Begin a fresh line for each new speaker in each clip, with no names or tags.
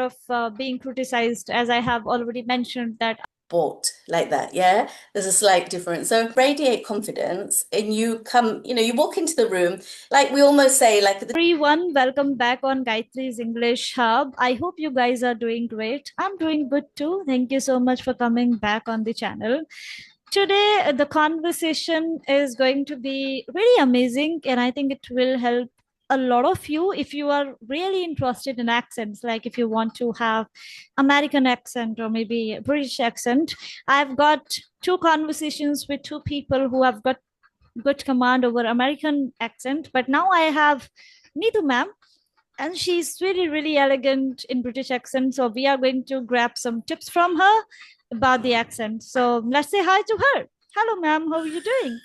of being criticized, as I have already mentioned that.
Bought like that, yeah. There's a slight difference. So radiate confidence, and you come, you walk into the room, like we almost say, like the
Everyone, welcome back on Gayatri's English Hub. I hope you guys are doing great. I'm doing good too. Thank you so much for coming back on the channel. Today, the conversation is going to be really amazing, and I think it will help a lot of you if you are really interested in accents, like if you want to have American accent or maybe British accent. I've got two conversations with two people who have got good command over American accent, but now I have Neetu Ma'am, and she's really, really elegant in British accent. So we are going to grab some tips from her about the accent. So let's say hi to her. Hello, ma'am. How are you doing?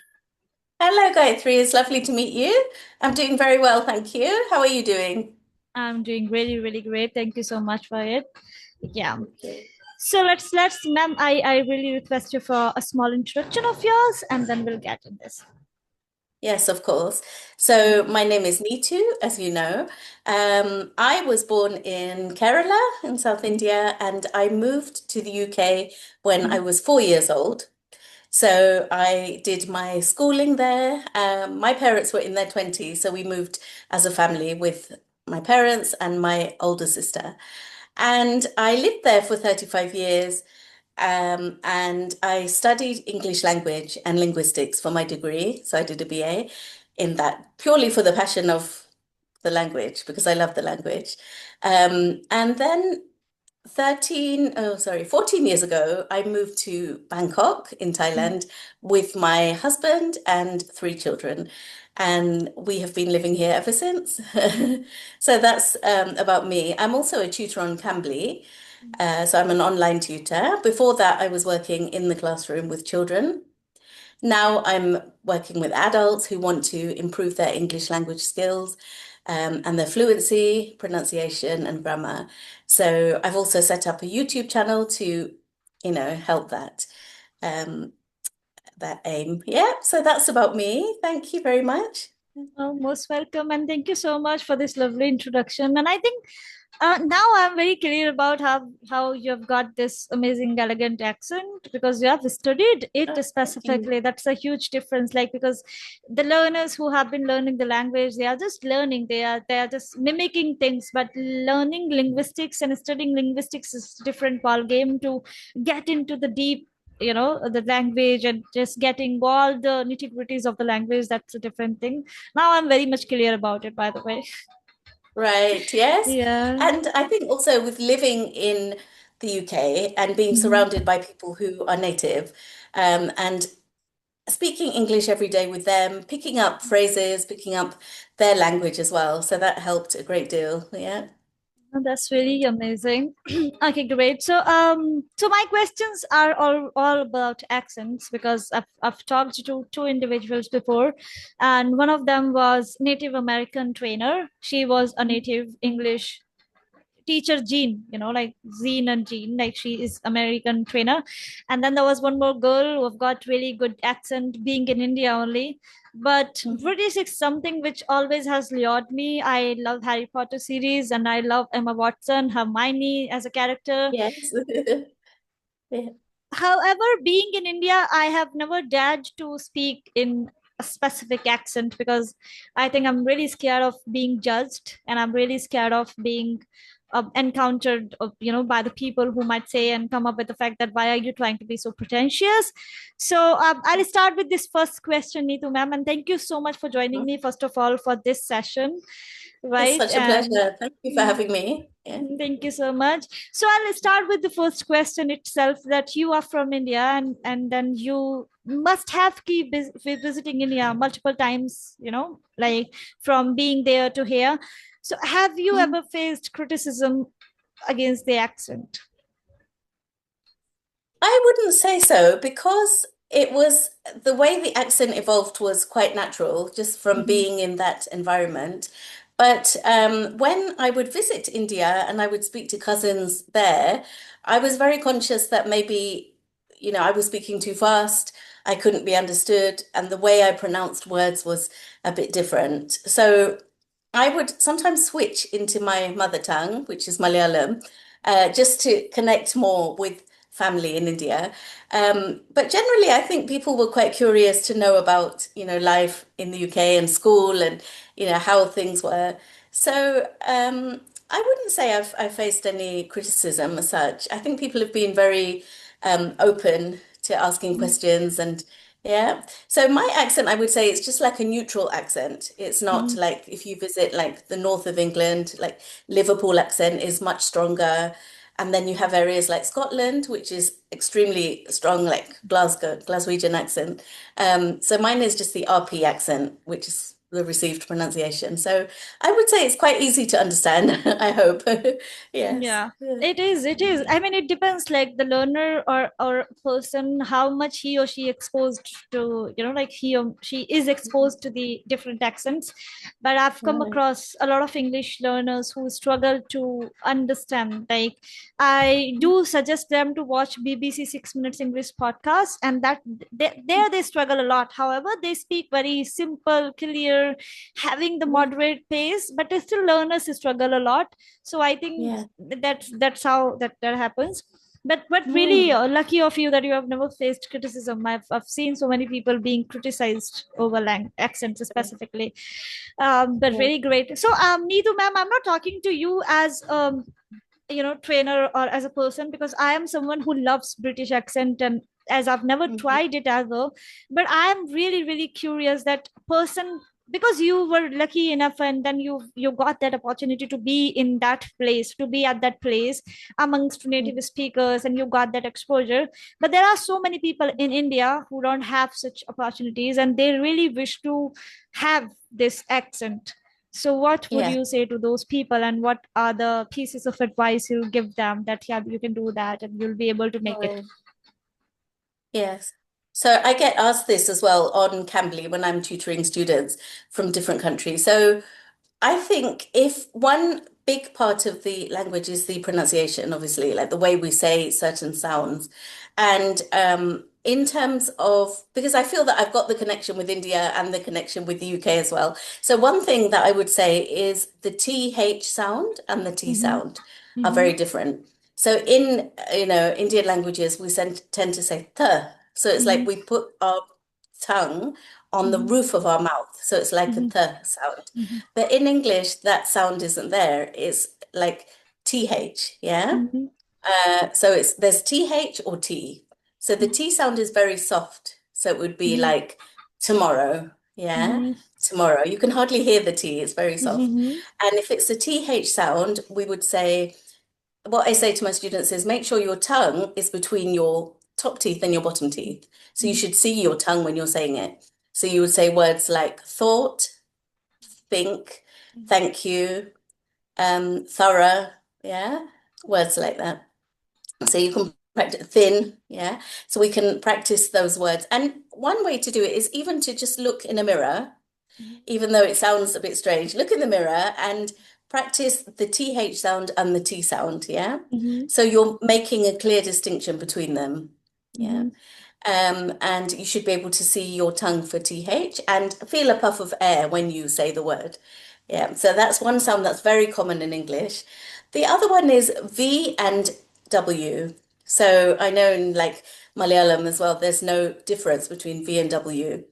hello, Gayatri. It's lovely to meet you. I'm doing very well, thank you. How are you doing?
I'm doing really, really great. Thank you so much for it. Yeah.
Okay.
So let's, ma'am. I really request you for a small introduction of yours, and then we'll get in this.
Yes, of course. So my name is Neetu, as you know. I was born in Kerala in South India, and I moved to the UK when I was 4 years old. So I did my schooling there. My parents were in their 20s, so we moved as a family with my parents and my older sister. And I lived there for 35 years. And I studied English language and linguistics for my degree. So I did a BA in that purely for the passion of the language because I love the language. And then 14 years ago, I moved to Bangkok in Thailand with my husband and three children. And we have been living here ever since. So that's about me. I'm also a tutor on Cambly. So I'm an online tutor. Before that, I was working in the classroom with children. Now I'm working with adults who want to improve their English language skills and their fluency, pronunciation, and grammar. So I've also set up a YouTube channel to, help um, that aim. Yeah, so that's about me. Thank you very much.
Oh, most welcome, and thank you so much for this lovely introduction. And I think now I'm very clear about how you've got this amazing, elegant accent because you have studied it
Oh, thank you.
specifically. That's a huge difference. Like because the learners who have been learning the language, they are just learning. They are just mimicking things. But learning linguistics and studying linguistics is a different ball game to get into the deep, the language, and just getting all the nitty gritties of the language. That's a different thing. Now I'm very much clear about it, by the way.
Right, yes.
Yeah.
And I think also with living in the UK and being
Mhm.
surrounded by people who are native, and speaking English every day with them, picking up phrases, picking up their language as well. So that helped a great deal. Yeah.
Oh, that's really amazing. Okay, great. So my questions are all about accents because I've talked to two individuals before, and one of them was Native American trainer. She was a native English teacher, Jean, like Jean and Jean, like she is American trainer. And then there was one more girl who have got really good accent, being in India only. But
Mhm.
British is something which always has lured me. I love Harry Potter series and I love Emma Watson, Hermione as a character.
Yes. Yeah.
However, being in India, I have never dared to speak in a specific accent because I think I'm really scared of being judged, and I'm really scared of being encountered, by the people who might say and come up with the fact that why are you trying to be so pretentious. So I'll start with this first question, Neetu ma'am, and thank you so much for joining me first of all for this session,
It's
right?
such a
And
pleasure. Thank you for having me. Yeah.
thank you so much. So I'll start with the first question itself, that you are from India, and then you must have keep visiting India multiple times, like from being there to here. So have you
Mm.
ever faced criticism against the accent?
I wouldn't say so because it was the way the accent evolved was quite natural just from
Mhm.
being in that environment. But when I would visit India and I would speak to cousins there, I was very conscious that maybe, I was speaking too fast, I couldn't be understood, and the way I pronounced words was a bit different. So I would sometimes switch into my mother tongue, which is Malayalam, just to connect more with family in India. But generally, I think people were quite curious to know about, life in the UK and school and, how things were. So, I wouldn't say I've faced any criticism as such. I think people have been very open to asking
Mhm,
questions and yeah. So my accent, I would say it's just like a neutral accent. It's not
mhm,
like if you visit like the north of England, like Liverpool accent is much stronger. And then you have areas like Scotland, which is extremely strong, like Glaswegian accent. So mine is just the RP accent, which is the received pronunciation. So I would say it's quite easy to understand, I hope. Yes.
yeah, it is. It is. I mean, it depends, like the learner or person, how much he or she exposed to, like he or she is exposed to the different accents. But I've come
Right.
across a lot of English learners who struggle to understand. Like, I do suggest them to watch BBC 6 Minutes English podcast, and that there they struggle a lot. However, they speak very simple, clear, having the moderate pace, but still learners struggle a lot. So I think
Yeah.
that's how that happens. But really
Mm.
lucky of you that you have never faced criticism. I've seen so many people being criticized over accents specifically. But
Yeah.
really great. So Neetu ma'am, I'm not talking to you as trainer or as a person, because I am someone who loves British accent, and as I've never
Mhm.
tried it ever. But I am really really curious that person, because you were lucky enough and then you got that opportunity to be in that place, to be at that place amongst native speakers, and you got that exposure. But there are so many people in India who don't have such opportunities, and they really wish to have this accent. So, what would
Yeah.
you say to those people, and what are the pieces of advice you'll give them that, yeah, you can do that and you'll be able to make it?
Right. Yes. So I get asked this as well on Cambly when I'm tutoring students from different countries. So I think if one big part of the language is the pronunciation, obviously, like the way we say certain sounds. And in terms of, because I feel that I've got the connection with India and the connection with the UK as well. So one thing that I would say is the TH sound and the T
Mm-hmm.
sound are
Mm-hmm.
very different. So in, Indian languages, we tend to say th. So it's like
Mm-hmm.
we put our tongue on the
Mm-hmm.
roof of our mouth. So it's like a
Mm-hmm.
th sound.
Mm-hmm.
But in English, that sound isn't there. It's like TH, yeah?
Mm-hmm.
So there's TH or T. So the T sound is very soft. So it would be
Mm-hmm.
like tomorrow, yeah?
Mm-hmm.
Tomorrow. You can hardly hear the T, it's very soft.
Mm-hmm.
And if it's a TH sound, we would say, what I say to my students is make sure your tongue is between your top teeth and your bottom teeth. So you should see your tongue when you're saying it. So you would say words like thought, think, thank you, thorough, yeah, words like that. So you can practice thin, yeah. So we can practice those words. And one way to do it is even to just look in a mirror, even though it sounds a bit strange, look in the mirror and practice the TH sound and the T sound, yeah.
Mm-hmm.
So you're making a clear distinction between them, yeah.
Mm-hmm.
And you should be able to see your tongue for TH and feel a puff of air when you say the word. Yeah, so that's one sound that's very common in English. The other one is V and W. So I know in like Malayalam as well, there's no difference between V and W.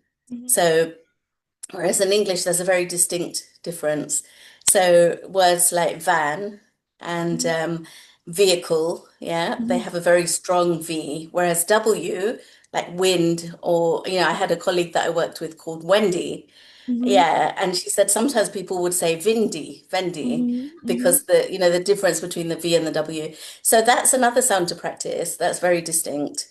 So whereas in English, there's a very distinct difference. So words like van and vehicle, yeah, they have a very strong V, whereas W, like wind, or, I had a colleague that I worked with called Wendy.
Mm-hmm.
Yeah, and she said sometimes people would say Vendi,
Mm-hmm.
because the difference between the V and the W. So that's another sound to practice. That's very distinct.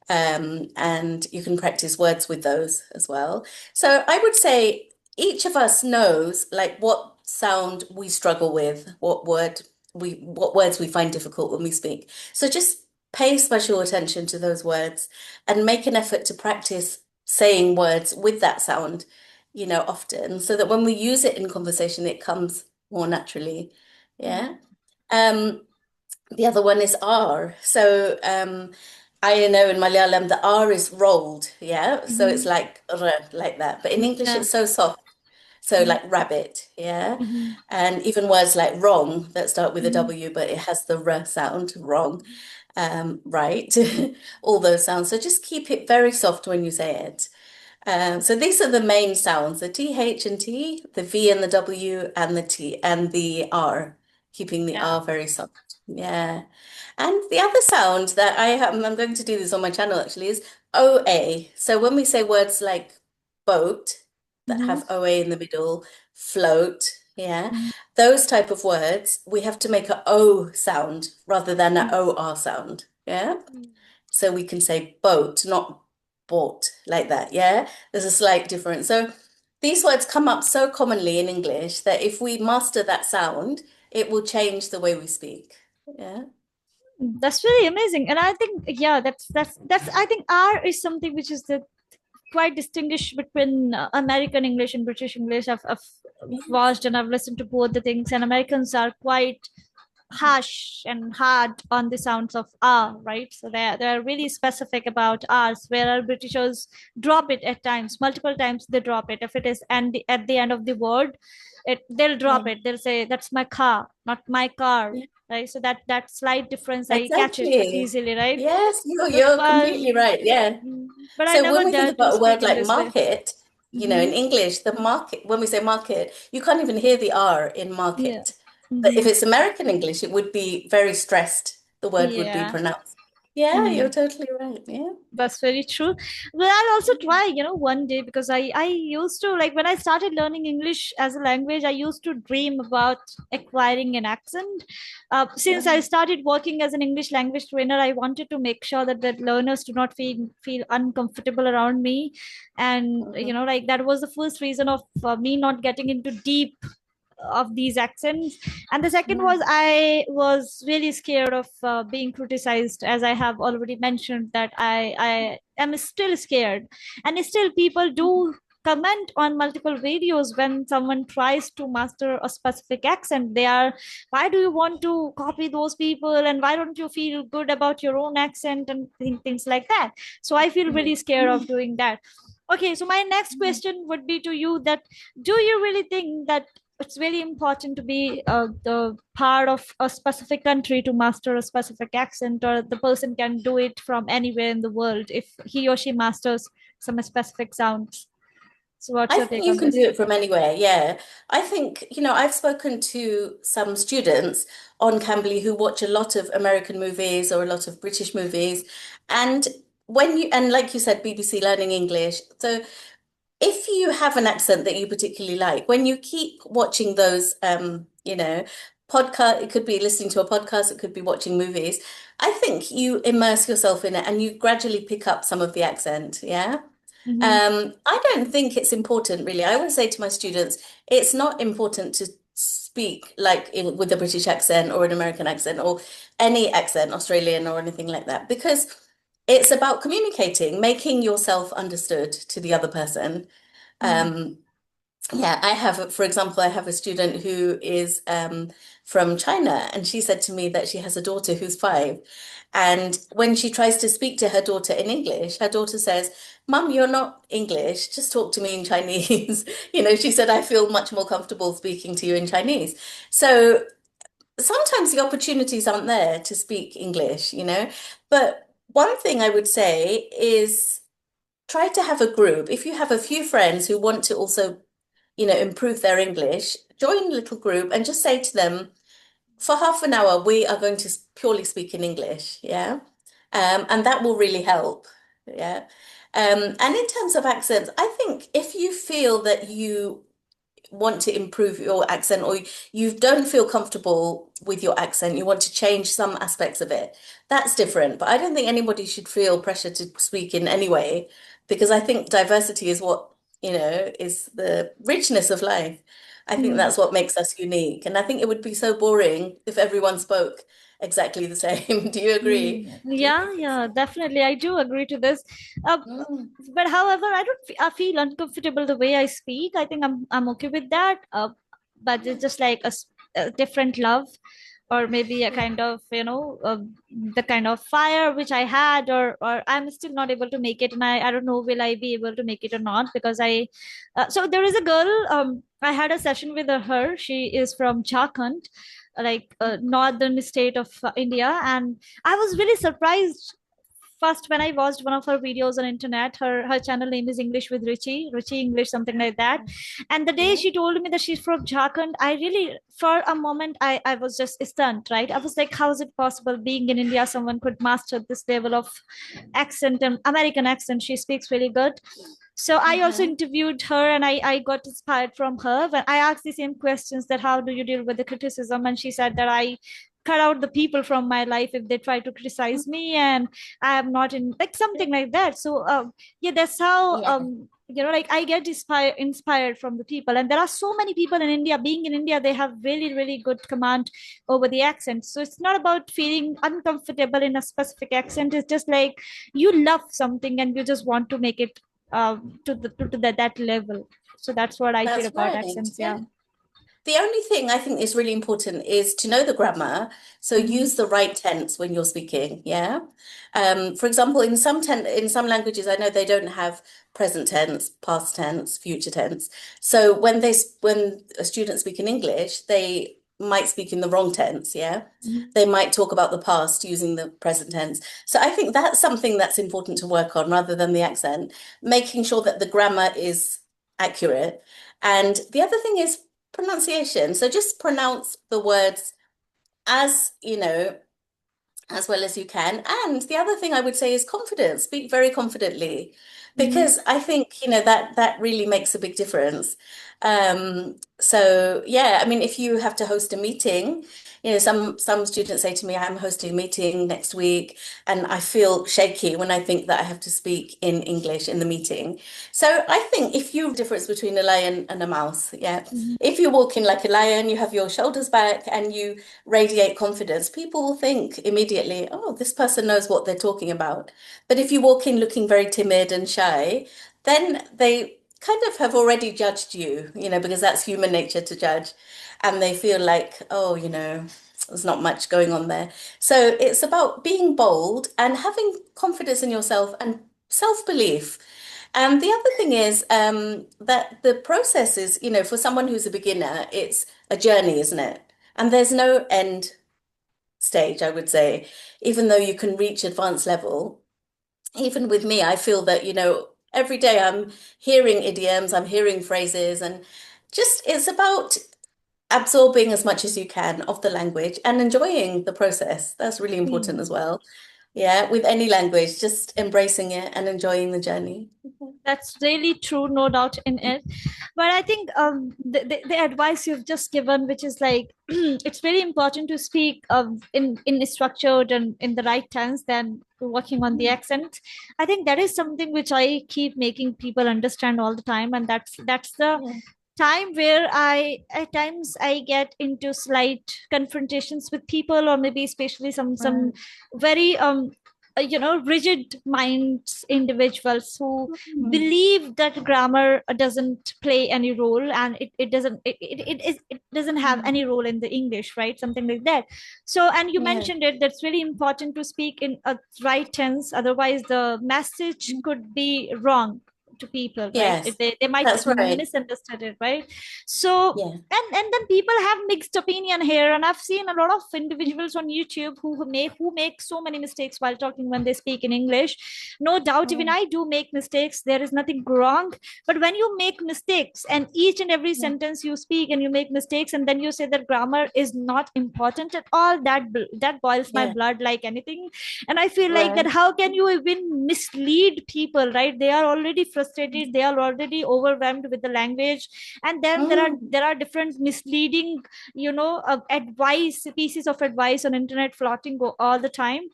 And you can practice words with those as well. So I would say each of us knows like what sound we struggle with, what words we find difficult when we speak. So just pay special attention to those words and make an effort to practice saying words with that sound, often, so that when we use it in conversation, it comes more naturally. Yeah. Um, the other one is R. So I know in Malayalam the R is rolled, yeah. So it's
Mm-hmm.
like R, like that. But in English
Yeah.
it's so soft. So
Mm-hmm.
like rabbit, yeah.
Mm-hmm.
And even words like wrong that start with a
Mm-hmm.
W, but it has the R sound, wrong. Right. All those sounds. So just keep it very soft when you say it. So these are the main sounds, the TH and T, the V and the W, and the T and the R, keeping the
Yeah.
R very soft. Yeah. And the other sound that I'm going to do this on my channel actually, is OA. So when we say words like boat that
Mm-hmm.
have OA in the middle, float, yeah,
Mm-hmm.
those type of words, we have to make a O sound rather than an OR sound. Yeah. So we can say boat, not bought, like that. Yeah. There's a slight difference. So these words come up so commonly in English that if we master that sound, it will change the way we speak. Yeah.
That's really amazing, and I think yeah, that's I think R is something which is the quite distinguished between American English and British English. I've
Yes.
watched and I've listened to both the things, and Americans are quite harsh and hard on the sounds of R, right? So they're really specific about R's, where our Britishers drop it at times, multiple times they drop it. If it is and at the end of the word, they'll
Yeah.
drop it. They'll say, "That's my car, not my car."
Yeah.
Right. So that slight difference I catch it
Exactly.
easily, right?
Yes,
But
you're completely right. Yeah.
but I
So when
never
we think
dare to
about a
speak
word
in
like
this way.
market, in
Mm-hmm.
English, the market, when we say market, you can't even hear the R in
Yeah.
market. But if
Mm-hmm.
it's American English, it would be very stressed. The word would be
Yeah.
pronounced. Yeah, you're
Mm-hmm.
totally right. Yeah.
That's very true. Well, I'll also try, one day, because I used to, like, when I started learning English as a language, I used to dream about acquiring an accent. Since I
Wow.
started working as an English language trainer, I wanted to make sure that the learners do not feel uncomfortable around me, and
Mhm.
like that was the first reason of me not getting into deep of these accents. And the second
Yeah.
was I was really scared of being criticized, as I have already mentioned that I am still scared, and still people do comment on multiple videos when someone tries to master a specific accent. They are, why do you want to copy those people, and why don't you feel good about your own accent, and things like that. So I feel
Mhm.
really scared of doing that. Okay, so my next question would be to you, that do you really think that it's very important to be the part of a specific country to master a specific accent, or the person can do it from anywhere in the world if he or she masters some specific sounds? So what's
I
your
think
take
you
on
can do
this?
it from anywhere. Yeah. I think, I've spoken to some students on Cambly who watch a lot of American movies or a lot of British movies. And and like you said, BBC Learning English. So if you have an accent that you particularly like, when you keep watching those, podcast, it could be listening to a podcast, it could be watching movies. I think you immerse yourself in it and you gradually pick up some of the accent. Yeah.
Mm-hmm.
I don't think it's important, really. I would say to my students, it's not important to speak with a British accent or an American accent or any accent, Australian or anything like that, because it's about communicating, making yourself understood to the other person. Um, yeah, for example, I have a student who is from China, and she said to me that she has a daughter who's 5. And when she tries to speak to her daughter in English, her daughter says, Mum, you're not English, just talk to me in Chinese. She said, I feel much more comfortable speaking to you in Chinese. So sometimes the opportunities aren't there to speak English. But one thing I would say is try to have a group. If you have a few friends who want to also improve their English, join a little group and just say to them, for half an hour, we are going to purely speak in English. Yeah. And that will really help. Yeah. And in terms of accents, I think if you feel that you want to improve your accent or you don't feel comfortable with your accent, you want to change some aspects of it, that's different. But I don't think anybody should feel pressure to speak in any way because I think diversity is is the richness of life. I think that's what makes us unique. And I think it would be so boring if everyone spoke exactly the same. Do you agree? Do you
Yeah,
think it's
yeah, definitely. I do agree to this. Uh,
Mm,
but however, I feel uncomfortable the way I speak. I think I'm okay with that. But it's just like a different love. or maybe a
Yeah.
kind of, the kind of fire which I had, or I'm still not able to make it, and I don't know will I be able to make it or not, because I so there is a girl, I had a session with her. She is from Jharkhand, like northern state of India, and I was really surprised first when I watched one of her videos on internet. Her channel name is English with Richie English, something like that. And the day
Yeah.
she told me that she's from Jharkhand, I really, for a moment, I was just stunned, right? I was like, how is it possible being in India, someone could master this level of accent and American accent? She speaks really good. So I also
Uh-huh.
interviewed her, and I got inspired from her when I asked the same questions, that how do you deal with the criticism? And she said that I cut out the people from my life if they try to criticize me, and I am not in, like, something like that. So yeah, that's how
Yeah,
like I get inspired from the people. And there are so many people in India, being in India, they have really, really good command over the accent. So it's not about feeling uncomfortable in a specific accent. It's just like you love something and you just want to make it that level. So that's what I feel
that's
about
right.
accents.
Yeah.
Yeah.
The only thing I think is really important is to know the grammar. So
Mhm.
use the right tense when you're speaking. Yeah. For example, in some languages, I know they don't have present tense, past tense, future tense. So when a student speak in English, they might speak in the wrong tense. Yeah.
Mhm.
They might talk about the past using the present tense. So I think that's something that's important to work on rather than the accent, making sure that the grammar is accurate. And the other thing is pronunciation. So just pronounce the words as, as well as you can. And the other thing I would say is confidence. Speak very confidently,
Mhm.
because I think, that really makes a big difference. So yeah, I mean, if you have to host a meeting, some students say to me, I'm hosting a meeting next week, and I feel shaky when I think that I have to speak in English in the meeting. So I think if you difference between a lion and a mouse, yeah.
Mhm.
If you walk in like a lion, you have your shoulders back and you radiate confidence, people will think immediately, oh, this person knows what they're talking about. But if you walk in looking very timid and shy, then they kind of have already judged you, because that's human nature to judge. And they feel like, oh, there's not much going on there. So it's about being bold and having confidence in yourself and self-belief. And the other thing is that the process is, for someone who's a beginner, it's a journey, isn't it? And there's no end stage, I would say, even though you can reach advanced level. Even with me, I feel that, every day I'm hearing idioms, I'm hearing phrases, and just it's about absorbing as much as you can of the language and enjoying the process. That's really important
Hmm.
as well. Yeah, with any language, just embracing it and enjoying the journey.
That's really true, no doubt in it. But I think the advice you've just given, which is like it's very important to speak in structured and in the right tense than working on the accent. I think that is something which I keep making people understand all the time, and that's the
Yeah.
time where I at times I get into slight confrontations with people, or maybe especially some
Right.
very rigid minds individuals who
Mhm.
believe that grammar doesn't play any role, and it doesn't have any
Mhm.
role in the English, right? Something like that. So, and you
Yeah.
mentioned it, that's really important to speak in a right tense, otherwise the message could be wrong to people, right?
Yes,
They might
that's right.
misunderstand it, right? So,
Yeah.
and then people have mixed opinion here, and I've seen a lot of individuals on YouTube who make so many mistakes while talking when they speak in English. No doubt, even
Mm.
I do make mistakes, there is nothing wrong. But when you make mistakes, and each and every
Yeah.
sentence you speak and you make mistakes, and then you say that grammar is not important at all, that boils my
Yeah.
blood like anything. And I feel like that
Right.
how can you even mislead people, right? They are already frustrated, they are already overwhelmed with the language, and then
Mm.
there are different misleading advice, pieces of advice on internet floating all the time.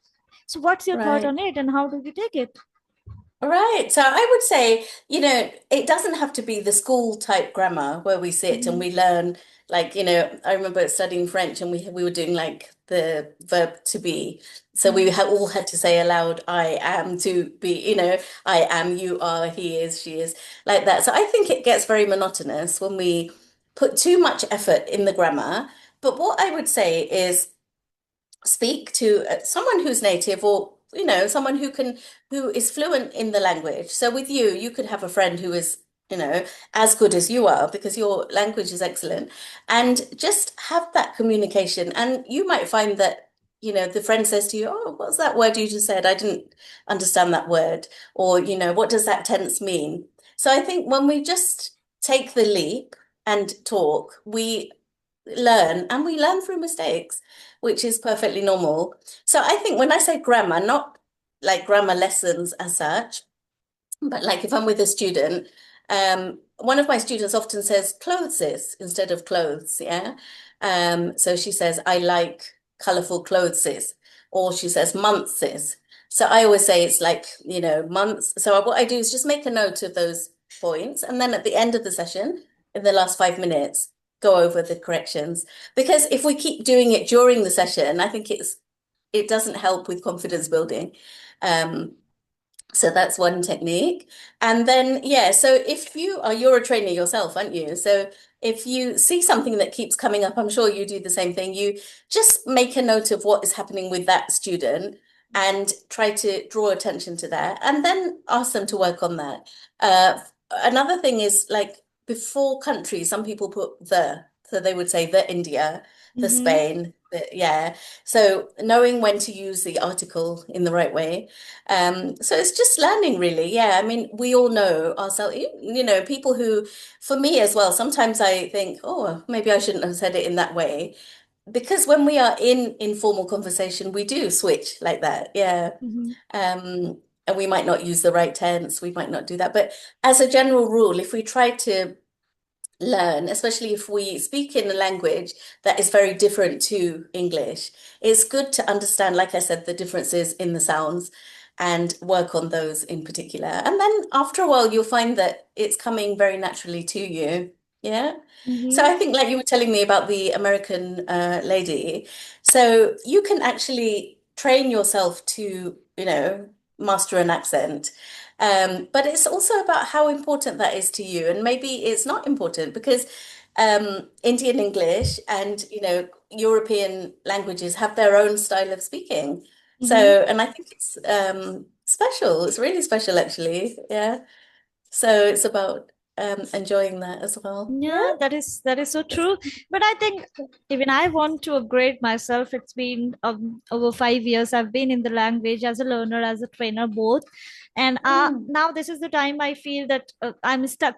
So what's your thought
Right.
on it, and how do you take it?
Right. So I would say, it doesn't have to be the school type grammar where we sit and
Mhm.
we learn, like, I remember studying French and we were doing like the verb to be. So we
Mhm.
ha all had to say aloud, I am to be, I am, you are, he is, she is, like that. So I think it gets very monotonous when we put too much effort in the grammar. But what I would say is, speak to someone who's native, or someone who is fluent in the language. So with you, you could have a friend who is as good as you are because your language is excellent, and just have that communication. And you might find that the friend says to you, "Oh, what's that word you just said? I didn't understand that word," or "What does that tense mean?" So I think when we just take the leap and talk, we learn through mistakes, which is perfectly normal. So I think when I say grammar, not like grammar lessons as such, but like if I'm with a student, one of my students often says clothes instead of clothes, yeah. So she says, I like colorful clothes, or she says months. So I always say it's like, months. So what I do is just make a note of those points, and then at the end of the session, in the last 5 minutes, go over the corrections. Because if we keep doing it during the session, I think it doesn't help with confidence building. Um, so that's one technique. And then, yeah, so if you're a trainer yourself, aren't you? So if you see something that keeps coming up, I'm sure you do the same thing. You just make a note of what is happening with that student and try to draw attention to that, and then ask them to work on that. Another thing is, like, before country, some people put so they would say the India, the
Mm-hmm.
Spain, yeah. So knowing when to use the article in the right way. So it's just learning, really. Yeah, I mean, we all know ourselves, people who, for me as well, sometimes I think, oh, maybe I shouldn't have said it in that way. Because when we are in informal conversation, we do switch like that. Yeah.
Mm-hmm.
And we might not use the right tense, we might not do that. But as a general rule, if we try to learn, especially if we speak in a language that is very different to English, it's good to understand, like I said, the differences in the sounds and work on those in particular. And then after a while, you'll find that it's coming very naturally to you. Yeah. So
Mm-hmm.
I think, like you were telling me about the American lady, so you can actually train yourself to, master an accent. But it's also about how important that is to you. And maybe it's not important because Indian English and, European languages have their own style of speaking. So,
Mm-hmm.
and I think it's special. It's really special, actually. Yeah. So it's about enjoying that as well. Yeah.
Yeah, that is so true. But I think even I want to upgrade myself. It's been over 5 years. I've been in the language as a learner, as a trainer, both. And
Mm.
now this is the time I feel that I'm stuck.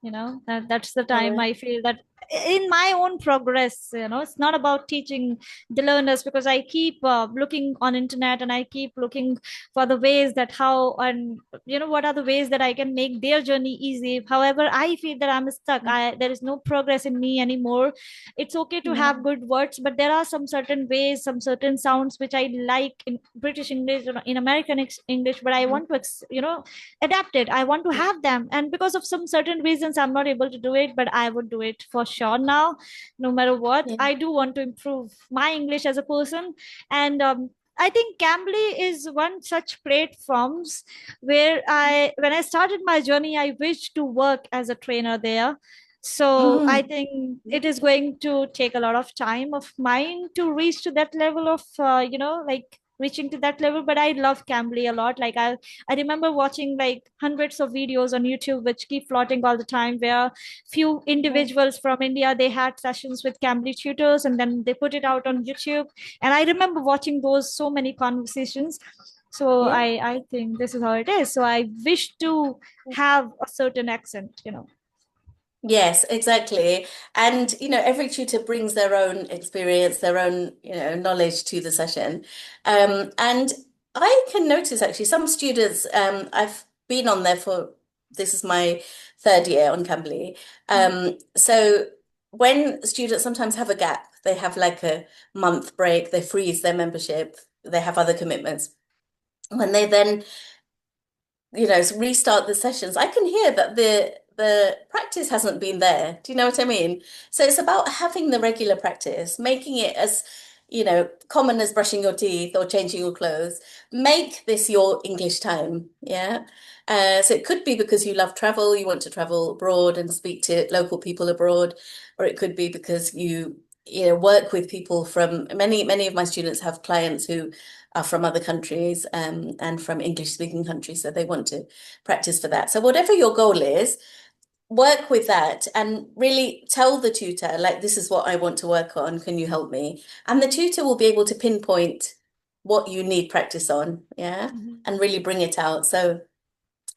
That's the
All
time
right.
I feel that in my own progress. It's not about teaching the learners, because I keep looking on internet, and I keep looking for the ways that how, and what are the ways that I can make their journey easy. However, I feel that I'm stuck. There is no progress in me anymore. It's okay to
Yeah.
have good words, but there are some certain ways, some certain sounds which I like in British English or in American English, but I
Mhm.
want to adapt it. I want to have them, and because of some certain reasons I'm not able to do it, but I would do it for sure now. No matter what,
Yeah.
I do want to improve my English as a person. And I think Cambly is one such platforms where when I started my journey, I wished to work as a trainer there. So I
Mm.
think it is going to take a lot of time of mine to reach to that level of, like reaching to that level. But I love Cambly a lot. Like I remember watching like hundreds of videos on YouTube which keep floating all the time, where few
Yeah.
individuals from India, they had sessions with Cambly tutors, and then they put it out on YouTube. And I remember watching those so many conversations. So
Yeah.
I think this is how it is. So I wish to have a certain accent.
Yes, exactly. And, every tutor brings their own experience, their own, knowledge to the session. And I can notice actually some students, I've been on there this is my third year on Cambly. So when students sometimes have a gap, they have like a month break, they freeze their membership, they have other commitments. When they then restart the sessions, I can hear that the practice hasn't been there. Do you know what I mean? So it's about having the regular practice, making it as, common as brushing your teeth or changing your clothes. Make this your English time. Yeah. So it could be because you love travel, you want to travel abroad and speak to local people abroad, or it could be because work with people from many of my students have clients who are from other countries, and from English speaking countries, so they want to practice for that. So whatever your goal is, work with that and really tell the tutor, like, this is what I want to work on. Can you help me? And the tutor will be able to pinpoint what you need practice on, yeah,
Mhm.
and really bring it out. So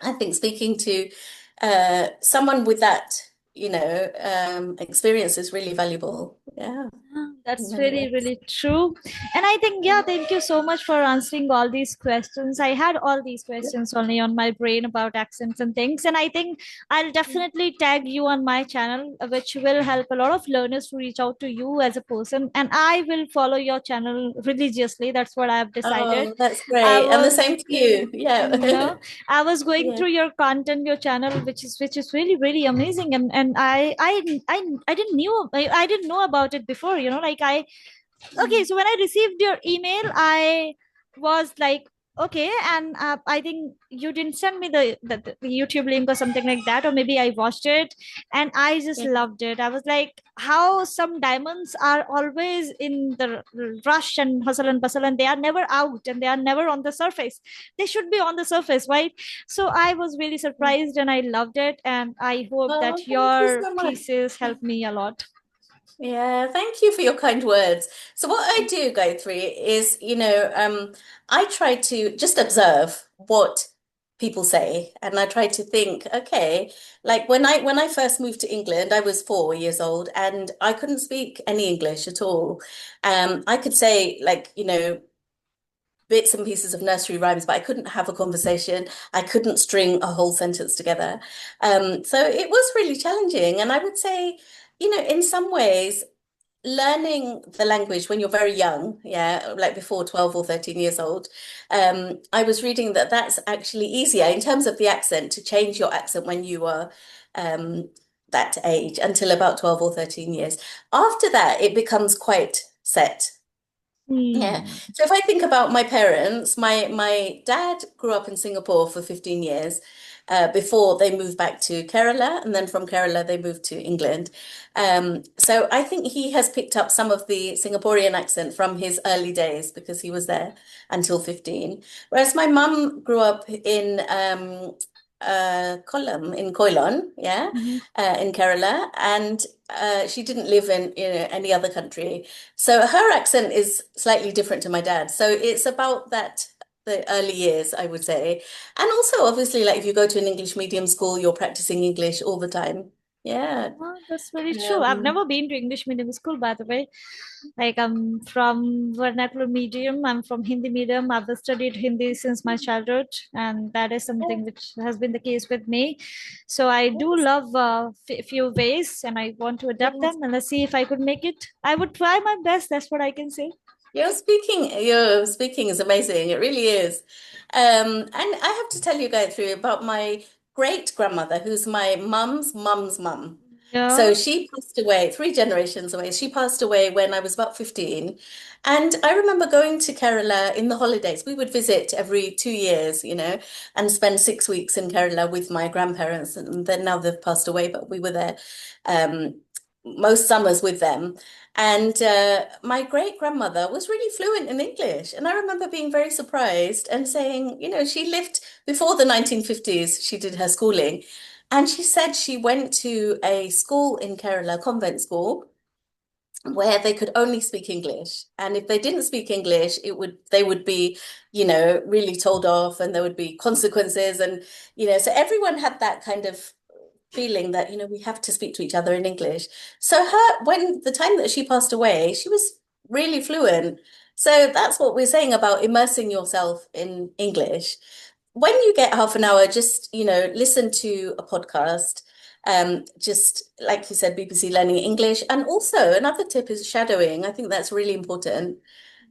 I think speaking to someone with that, experience is really valuable. Yeah, in
That's
many
really,
ways.
really true. And I think, yeah, thank you so much for answering all these questions. I had all these questions only on my brain about accents and things. And I think I'll definitely tag you on my channel, which will help a lot of learners to reach out to you as a person. And I will follow your channel religiously. That's what I've decided.
Oh, that's
I
great. And the
was
same to you. Yeah.
no, I was going
Yeah.
through your content, your channel, which is really really amazing, and I didn't I didn't know about it before. Like okay, so when I received your email, I was like, okay. And I think you didn't send me the YouTube link or something like that, or maybe I watched it and I just
Yeah.
loved it. I was like, how some diamonds are always in the rush and hustle and bustle, and they are never out and they are never on the surface. They should be on the surface, right? So I was really surprised and I loved it, and I hope
Oh,
that
thank you
your
so much.
thesis helped me a lot.
Yeah, thank you for your kind words. So what I do, Gayatri, is, I try to just observe what people say, and I try to think, okay, like when I first moved to England, I was 4 years old and I couldn't speak any English at all. I could say, like, bits and pieces of nursery rhymes, but I couldn't have a conversation. I couldn't string a whole sentence together. So it was really challenging. And I would say, in some ways, learning the language when you're very young, yeah, like before 12 or 13 years old, I was reading that that's actually easier in terms of the accent, to change your accent when you are that age, until about 12 or 13 years. After that, it becomes quite set. Yeah.
Hmm.
So if I think about my parents, my dad grew up in Singapore for 15 years, before they moved back to Kerala, and then from Kerala they moved to England. So I think he has picked up some of the Singaporean accent from his early days because he was there until 15. Whereas my mum grew up in Kollam, in Koilon, yeah,
Mhm.
in Kerala, and she didn't live in, any other country. So her accent is slightly different to my dad. So it's about that, the early years, I would say. And also, obviously, like if you go to an English medium school, you're practicing English all the time. Yeah.
Oh, that's very true. I've
Um,
never been to English medium school, by the way. Like I'm from vernacular medium. I'm from Hindi medium. I've studied Hindi since my childhood, and that is
yeah,
something which has been the case with me. So I do
yes,
love few ways, and I want to adapt
yes.
them. And let's see if I could make it. I would try my best. That's what I can say.
Your speaking is amazing. It really is. And I have to tell you, Gayatri, about my great grandmother, who's my mum's mum's mum.
Yeah.
So she passed away 3 generations away. She passed away when I was about 15. And I remember going to Kerala in the holidays. We would visit every 2 years, and spend 6 weeks in Kerala with my grandparents. And then now they've passed away, but we were there um, most summers with them. And my great grandmother was really fluent in English. And I remember being very surprised and saying, she lived before the 1950s, she did her schooling. And she said she went to a school in Kerala, convent school, where they could only speak English. And if they didn't speak English, they would be, really told off, and there would be consequences. And, so everyone had that kind of feeling that, we have to speak to each other in English. So when the time that she passed away, she was really fluent. So that's what we're saying about immersing yourself in English. When you get half an hour, just, listen to a podcast. Just like you said, BBC Learning English. And also another tip is shadowing. I think that's really important.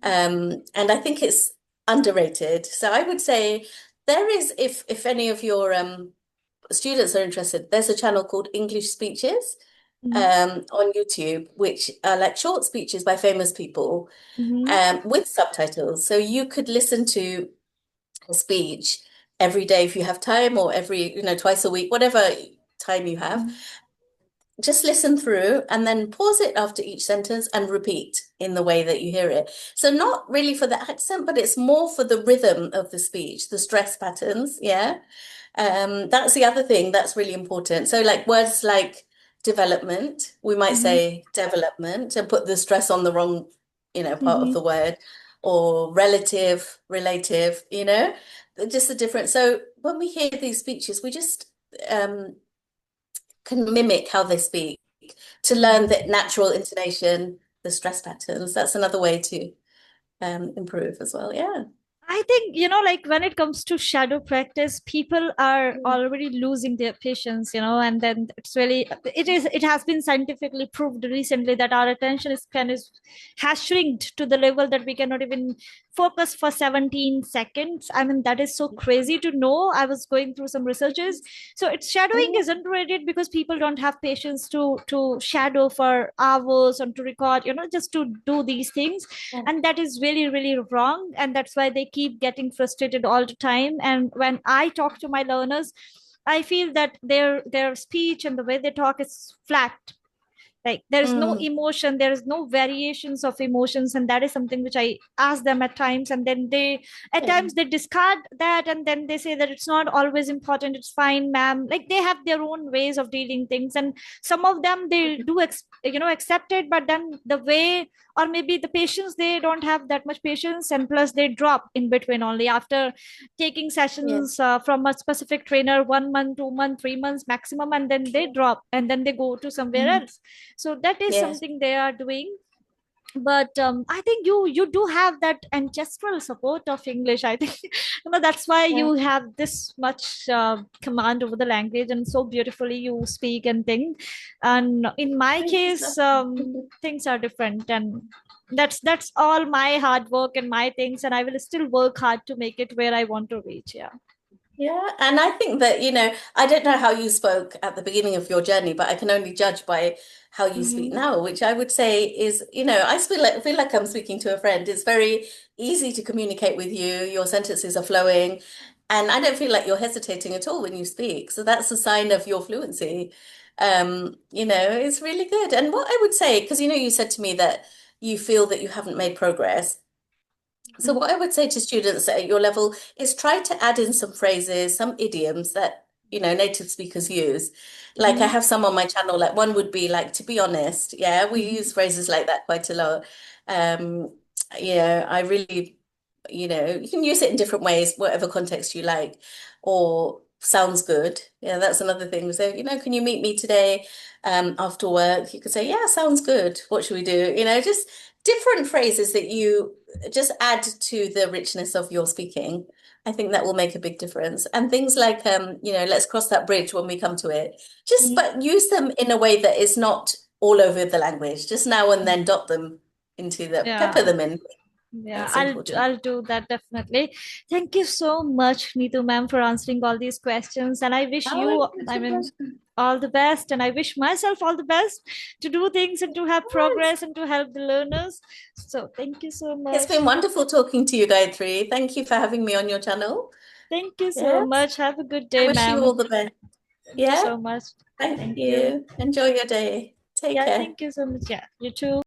And I think it's underrated. So I would say there is, if any of your students are interested, there's a channel called English Speeches
Mhm.
on YouTube, which are like short speeches by famous people,
Mhm.
with subtitles. So you could listen to a speech every day if you have time, or every, twice a week, whatever time you have.
Mhm.
just listen through and then pause it after each sentence and repeat in the way that you hear it. So not really for the accent, but it's more for the rhythm of the speech, the stress patterns. Yeah. That's the other thing that's really important. So like words like development, we might
Mm-hmm.
say development and put the stress on the wrong, part of
Mm-hmm.
the word, or relative, relative, just the difference. So when we hear these speeches, we just um, can mimic how they speak to learn
Mm-hmm.
the natural intonation, the stress patterns. That's another way to improve as well. Yeah.
I think, like when it comes to shadow practice, people are
Mm.
already losing their patience, and then it has been scientifically proved recently that our attention span has shrinked to the level that we cannot even focus for 17 seconds. I mean, that is so crazy to know. I was going through some researches. So it's shadowing is
Mm.
underrated because people don't have patience to shadow for hours and to record, just to do these things, and that is really really wrong, and that's why they keep getting frustrated all the time. And when I talk to my learners, I feel that their speech and the way they talk is flat, like there is no
Mm.
emotion, there is no variations of emotions, and that is something which I ask them at times, and then they at
Yeah.
times they discard that, and then they say that it's not always important, it's fine ma'am, like they have their own ways of dealing things, and some of them they do accept it, but then the way, or maybe the patience, they don't have that much patience, and plus they drop in between only after taking
Yeah.
sessions from a specific trainer, 1 month, 2 month, 3 months maximum, and then they drop and then they go to somewhere
Mm.
else. So that is
Yes.
something they are doing. But I think you do have that ancestral support of English, I think. That's why
Yeah.
you have this much command over the language, and so beautifully you speak and think. And in my
Thank you
case,
so
things are different, and that's all my hard work and my things, and I will still work hard to make it where I want to reach. Yeah.
Yeah, and I think that, I don't know how you spoke at the beginning of your journey, but I can only judge by how you speak
Hmm.
now, which I would say is, I feel like I'm speaking to a friend. It's very easy to communicate with you. Your sentences are flowing, and I don't feel like you're hesitating at all when you speak. So that's a sign of your fluency. It's really good. And what I would say, because you said to me that you feel that you haven't made progress. So what I would say to students at your level is try to add in some phrases, some idioms that, native speakers use. Like I
Hmm.
have some on my channel, like one would be like, to be honest, yeah, we
Hmm.
use phrases like that quite a lot. Um, I really, you can use it in different ways, whatever context you like, or sounds good. Yeah, that's another thing. So, can you meet me today, after work? You could say, yeah, sounds good. What should we do? Just different phrases that you just add to the richness of your speaking. I think that will make a big difference. And things like, let's cross that bridge when we come to it. Just,
Hmm.
but use them in a way that is not all over the language. Just now and then dot them into pepper
Yeah.
them in.
Yeah,
That's
I'll
important.
do that definitely. Thank you so much, Neetu ma'am, for answering all these questions. And I wish
Oh,
you,
it's
I
a
mean,
pleasure.
all the best. And I wish myself all the best to do things and to have
Yes.
progress and to help the learners. So thank you so
It's been
much.
wonderful talking to you, Gayatri. Thank you for having me on your channel.
Thank you so
Yes.
much. Have a good
I
day,
wish you all
ma'am.
the best.
Thank you
Yeah.
so much.
Thank
Thank you.
you. Enjoy your day. Take
Yeah,
care.
thank you so much. Yeah, you too.